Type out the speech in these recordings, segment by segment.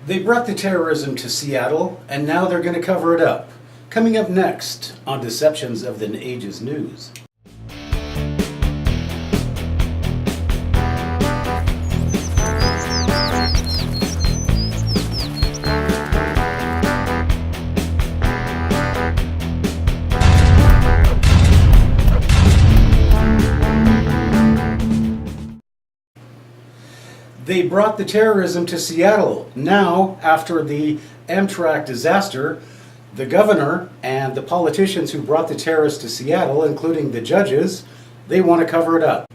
They brought the terrorism to Seattle, and now they're going to cover it up. Coming up next on Deceptions of the Ages News. They brought the terrorism to Seattle. Now, after the Amtrak disaster, the governor and the politicians who brought the terrorists to Seattle, including the judges, they want to cover it up.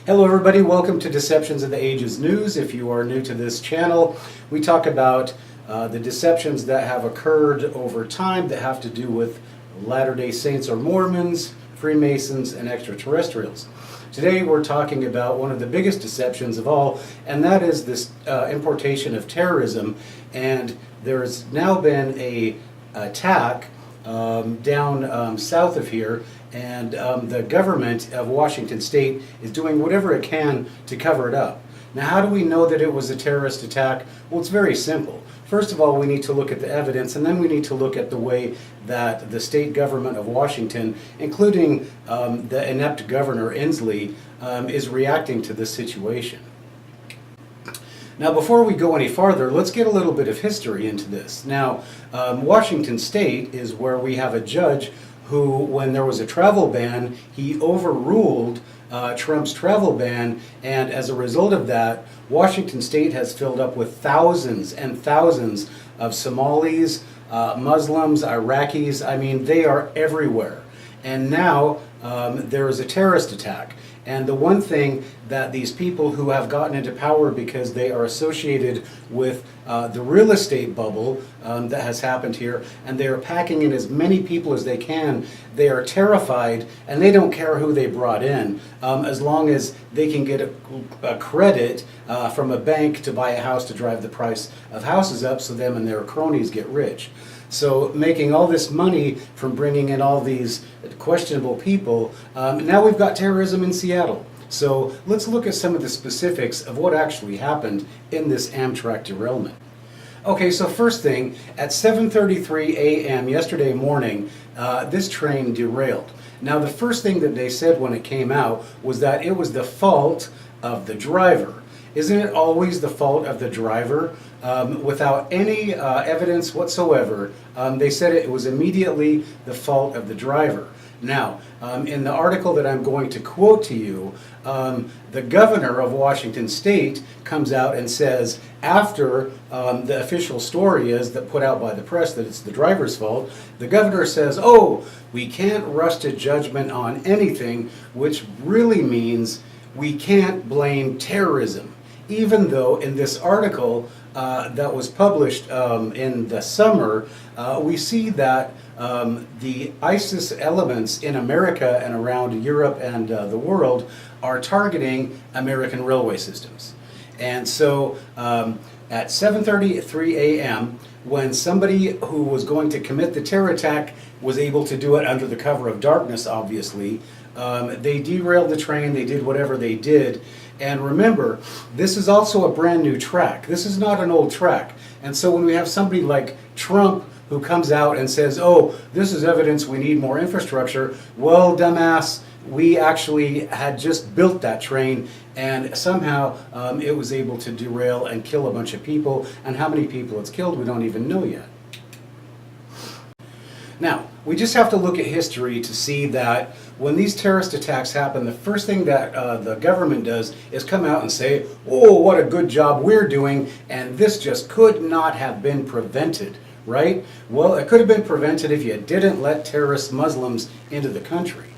Hello everybody, welcome to Deceptions of the Ages News. If you are new to this channel, we talk about the deceptions that have occurred over time that have to do with Latter-day Saints or Mormons, Freemasons, and Extraterrestrials. Today we're talking about one of the biggest deceptions of all, and that is this importation of terrorism. And there's now been a attack down south of here, and the government of Washington State is doing whatever it can to cover it up. Now, how do we know that it was a terrorist attack? Well, it's very simple. First of all, we need to look at the evidence, and then we need to look at the way that the state government of Washington, including the inept governor Inslee, is reacting to this situation. Now, before we go any farther, let's get a little bit of history into this. Now, Washington State is where we have a judge who, when there was a travel ban, he overruled Trump's travel ban, and as a result of that, Washington State has filled up with thousands and thousands of Somalis, Muslims, Iraqis. I mean, they are everywhere. And now there is a terrorist attack. And the one thing that these people who have gotten into power because they are associated with the real estate bubble that has happened here, and they are packing in as many people as they can, they are terrified, and they don't care who they brought in, as long as they can get a credit from a bank to buy a house to drive the price of houses up so them and their cronies get rich. So making all this money from bringing in all these questionable people, now we've got terrorism in Seattle. So let's look at some of the specifics of what actually happened in this Amtrak derailment. Okay, so first thing, at 7:33 a.m. yesterday morning, this train derailed. Now the first thing that they said when it came out was that it was the fault of the driver. Isn't it always the fault of the driver? Without any evidence whatsoever, they said it was immediately the fault of the driver. Now, in the article that I'm going to quote to you, the governor of Washington State comes out and says, after the official story is that put out by the press that it's the driver's fault, the governor says, oh, we can't rush to judgment on anything, which really means we can't blame terrorism. Even though in this article that was published in the summer, we see that the ISIS elements in America and around Europe and the world are targeting American railway systems. And so at 7:33 a.m., when somebody who was going to commit the terror attack was able to do it under the cover of darkness, obviously, they derailed the train, they did whatever they did. And remember, this is also a brand new track. This is not an old track. And so when we have somebody like Trump who comes out and says, oh, this is evidence we need more infrastructure, well, dumbass, we actually had just built that train, and somehow it was able to derail and kill a bunch of people. And how many people it's killed, we don't even know yet. Now, we just have to look at history to see that when these terrorist attacks happen, the first thing that the government does is come out and say, oh, what a good job we're doing, and this just could not have been prevented, right? Well, it could have been prevented if you didn't let terrorist Muslims into the country.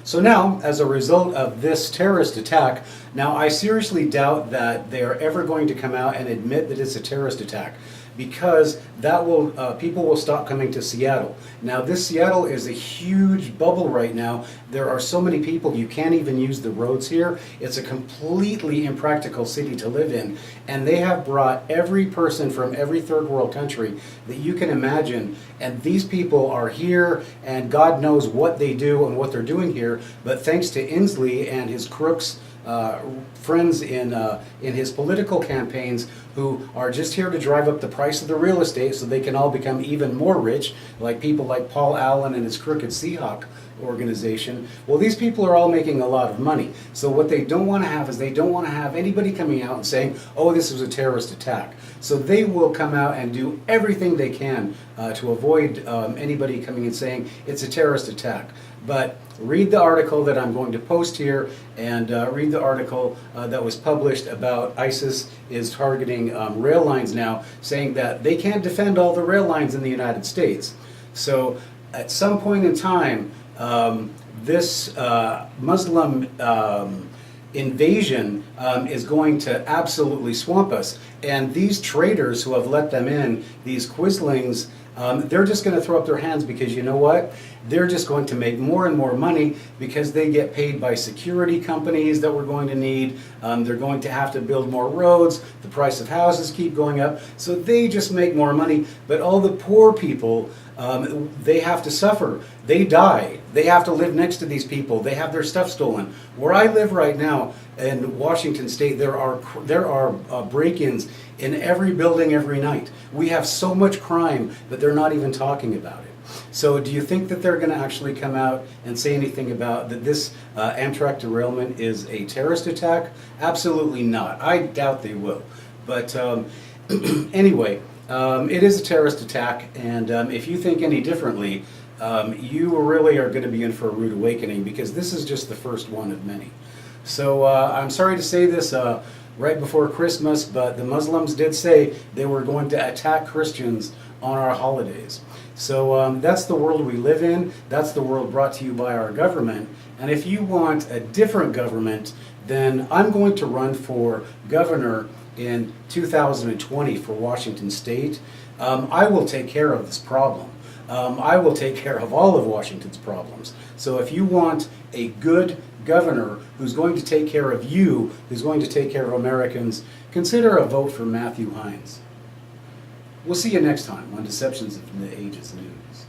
So now, as a result of this terrorist attack, now I seriously doubt that they are ever going to come out and admit that it's a terrorist attack, because that will people will stop coming to Seattle. Now, this Seattle is a huge bubble right now. There are so many people, you can't even use the roads here. It's a completely impractical city to live in, and they have brought every person from every third world country that you can imagine, and these people are here, and God knows what they do and what they're doing here, but thanks to Inslee and his crooks friends in his political campaigns who are just here to drive up the price of the real estate so they can all become even more rich, like people like Paul Allen and his Crooked Seahawk organization. Well, these people are all making a lot of money. So what they don't want to have is they don't want to have anybody coming out and saying, oh, this was a terrorist attack. So they will come out and do everything they can to avoid anybody coming and saying it's a terrorist attack. But read the article that I'm going to post here, and read the article that was published about ISIS is targeting rail lines now, saying that they can't defend all the rail lines in the United States. So at some point in time, this Muslim invasion is going to absolutely swamp us. And these traders who have let them in, these quislings, they're just going to throw up their hands, because you know what? They're just going to make more and more money because they get paid by security companies that we're going to need. They're going to have to build more roads. The price of houses keep going up. So they just make more money. But all the poor people, they have to suffer. They die. They have to live next to these people. They have their stuff stolen. Where I live right now in Washington State, there are break-ins in every building every night. We have so much crime that they're not even talking about it. So do you think that they're going to actually come out and say anything about that this Amtrak derailment is a terrorist attack? Absolutely not. I doubt they will. But anyway, it is a terrorist attack, and if you think any differently, you really are going to be in for a rude awakening, because this is just the first one of many. So I'm sorry to say this right before Christmas, but the Muslims did say they were going to attack Christians on our holidays. So that's the world we live in. That's the world brought to you by our government. And if you want a different government, then I'm going to run for governor in 2020 for Washington State. I will take care of this problem. I will take care of all of Washington's problems. So if you want a good governor who's going to take care of you, who's going to take care of Americans, consider a vote for Matthew Hines. We'll see you next time on Deceptions of the Ages News.